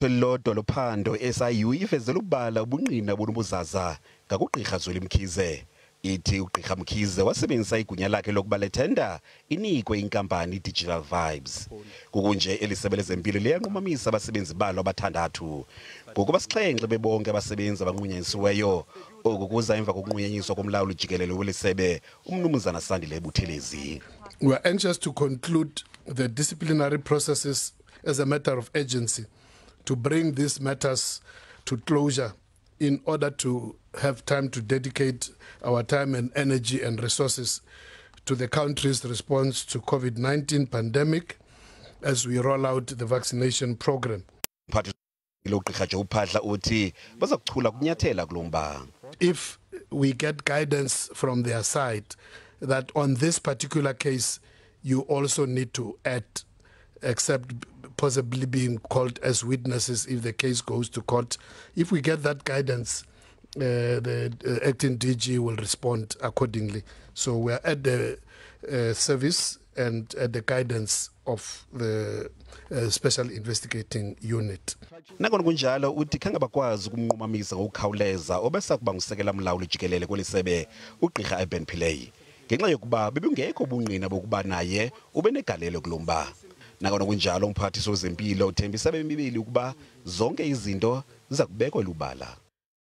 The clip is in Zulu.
elilodwa lophando SIU ivezela ubala ubungqina bonobuzaza ngakuGqirha Zweli Mkhize. Ithi uGqirha Mkhize wasebenzisa igunya lakhe lokuba leTender inikwe inkampani Digital Vibes. Kukunje elisebe lezempilo liyanqumamisa abasebenzi balo abathandathu. Ngokuba sixhenxe bebonke abasebenzi abanqunyanyisiweyo oku kuza emva kokunqunyanyiswa komlawuli jikelele welisebe uMnumzana Sandile Buthelezi. We are anxious to conclude the disciplinary processes as a matter of urgency to bring these matters to closure in order to have time to dedicate our time and energy and resources to the country's response to COVID-19 pandemic as we roll out the vaccination program. Umphathiswa Joe Phaahla uthi bazakuchula kunyathela kulomba. If we get guidance from their side that on this particular case you also need to act, except possibly being called as witnesses if the case goes to court. If we get that guidance, the acting DG will respond accordingly. So we are at the service and at the guidance of the Special Investigating Unit. Nakona kunjalo uthi khange bakwazi ukumnqumamisa ngokukhawuleza obesa kuba ngusekela mlawuli jikelele kwelisebe uGqirha eBenpilay. Ngenxa yokuba bebungekho ubungqina bokuba naye ube negalelo kulomba. Nakona kunjalo umphathiswa wezeMpilo uthembisa bemibili ukuba zonke izinto ziza kubekwa lubala.